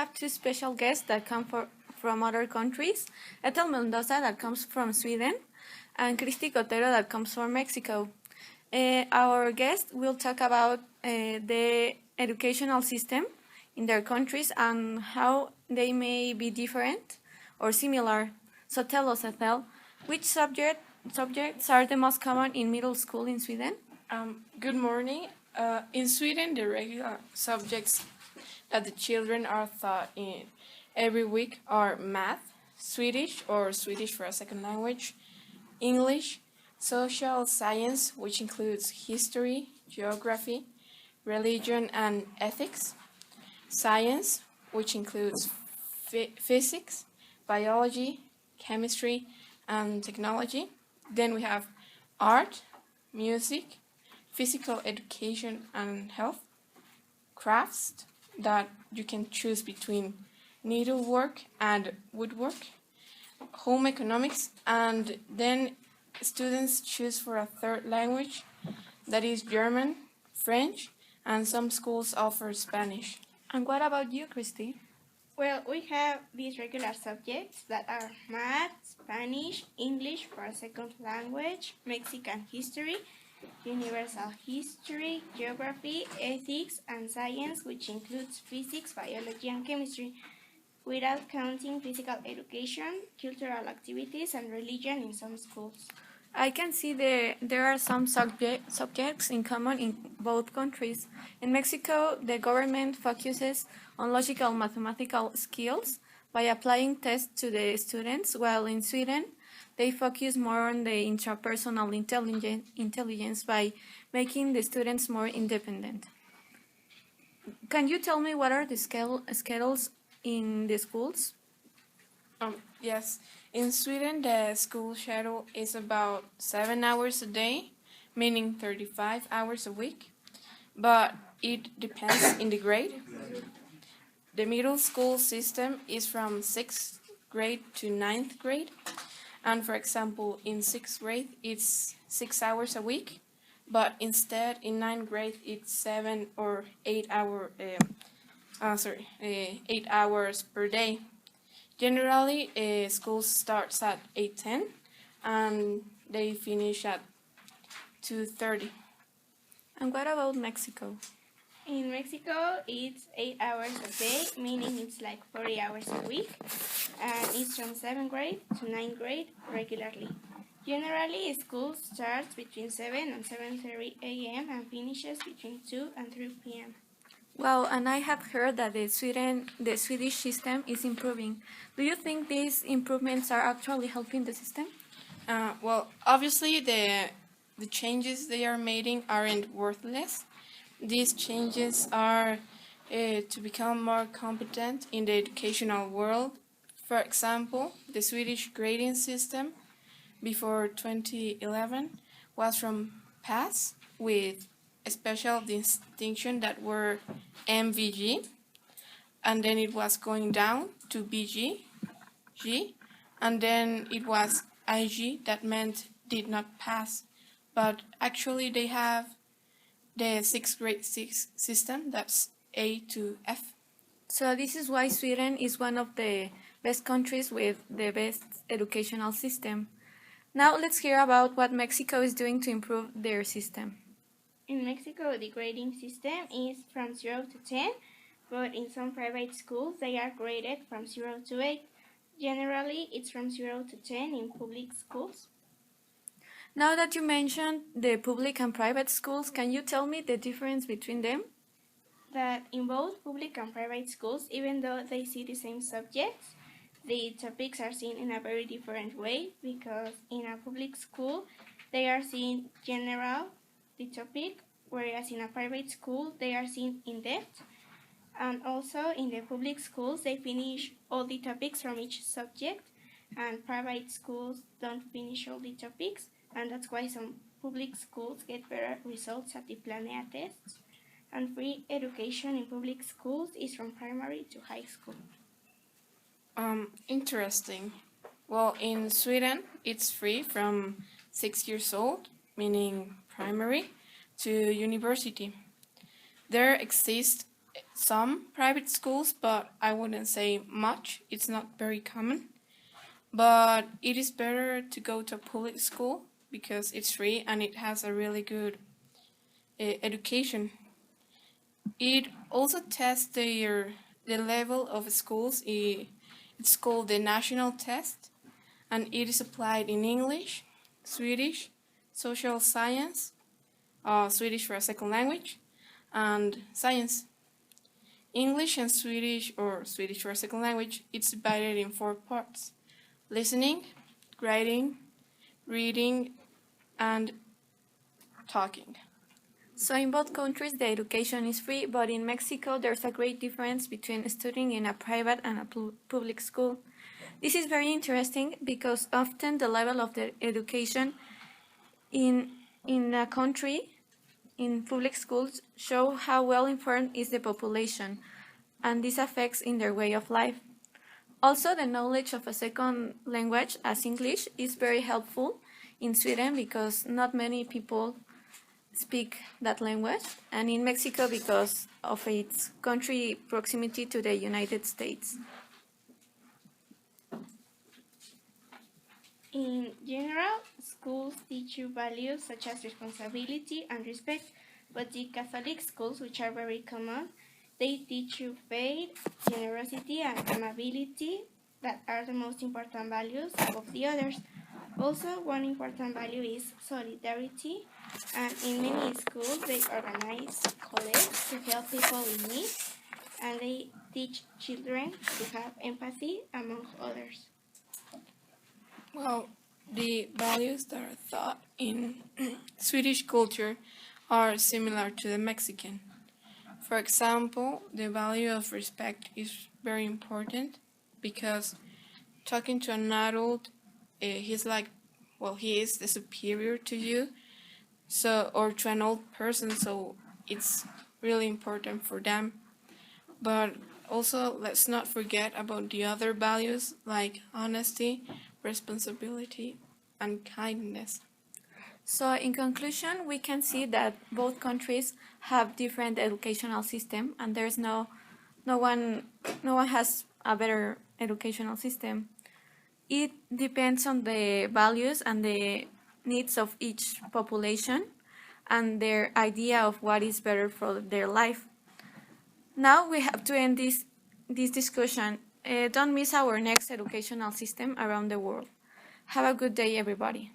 have two special guests that come from other countries. Ethel Mendoza that comes from Sweden and Cristi Cotero that comes from Mexico. Our guest will talk about the educational system in their countries and how they may be different or similar. So tell us, Ethel, which subjects are the most common in middle school in Sweden? Good morning. In Sweden, the regular subjects that the children are taught in every week are math, Swedish or Swedish for a second language, English, social science, which includes history, geography, religion, and ethics, science, which includes physics, biology, chemistry, and technology. Then we have art, music, physical education and health, crafts that you can choose between needlework and woodwork, home economics, and then students choose for a third language, that is German, French, and some schools offer Spanish. And what about you, Cristi? Well, we have these regular subjects that are math, Spanish, English for a second language, Mexican history, universal history, geography, ethics, and science, which includes physics, biology, and chemistry, without counting physical education, cultural activities, and religion in some schools. I can see there are some subjects in common in both countries. In Mexico, the government focuses on logical mathematical skills by applying tests to the students, while in Sweden, they focus more on the interpersonal intelligence by making the students more independent. Can you tell me what are the schedules in the schools? Yes, in Sweden the school schedule is about 7 hours a day, meaning 35 hours a week, but it depends in the grade. The middle school system is from 6th grade to 9th grade, and for example in 6th grade it's 6 hours a week, but instead in 9th grade it's 7 or 8 hours per day. Generally, school starts at 8:10 and they finish at 2:30. And what about Mexico? In Mexico, it's 8 hours a day, meaning it's like 40 hours a week, and it's from 7th grade to 9th grade regularly. Generally, school starts between 7 and 7:30 a.m. and finishes between 2 and 3 p.m. Well, and I have heard that the Swedish system is improving. Do you think these improvements are actually helping the system? Well, obviously the changes they are making aren't worthless. These changes are to become more competent in the educational world. For example, the Swedish grading system before 2011 was from pass with a special distinction that were MVG, and then it was going down to BG, G, and then it was IG, that meant did not pass. But actually they have the 6th grade system, that's A to F. So this is why Sweden is one of the best countries with the best educational system. Now let's hear about what Mexico is doing to improve their system. In Mexico, the grading system is from 0 to 10, but in some private schools, they are graded from 0 to 8. Generally, it's from 0 to 10 in public schools. Now that you mentioned the public and private schools, can you tell me the difference between them? That in both public and private schools, even though they see the same subjects, the topics are seen in a very different way, because in a public school, they are seen general, the topic, whereas in a private school they are seen in depth. And also in the public schools they finish all the topics from each subject, and private schools don't finish all the topics, and that's why some public schools get better results at the Planea tests. And free education in public schools is from primary to high school. Interesting. Well, in Sweden it's free from 6 years old, meaning primary, to university. There exists some private schools, but I wouldn't say much. It's not very common. But it is better to go to a public school because it's free and it has a really good education. It also tests the level of schools. It's called the national test, and it is applied in English, Swedish, social science, Swedish for a second language, and science. English and Swedish, or Swedish for a second language, it's divided in 4 parts: listening, writing, reading, and talking. So in both countries, the education is free, but in Mexico, there's a great difference between studying in a private and a public school. This is very interesting because often the level of the education in a country, in public schools, show how well informed is the population, and this affects in their way of life. Also, the knowledge of a second language as English is very helpful in Sweden because not many people speak that language, and in Mexico because of its country proximity to the United States. In general, schools teach you values such as responsibility and respect, but the Catholic schools, which are very common, they teach you faith, generosity, and amability that are the most important values above the others. Also, one important value is solidarity, and in many schools they organize collects to help people in need, and they teach children to have empathy among others. Well, the values that are taught in Swedish culture are similar to the Mexican. For example, the value of respect is very important because talking to an adult, he's like, well, he is the superior to you, so, or to an old person, so it's really important for them. But also, let's not forget about the other values like honesty, responsibility, and kindness. So in conclusion, we can see that both countries have different educational system, and there's no one has a better educational system. It depends on the values and the needs of each population and their idea of what is better for their life. Now we have to end this discussion. Don't miss our next educational system around the world. Have a good day, everybody.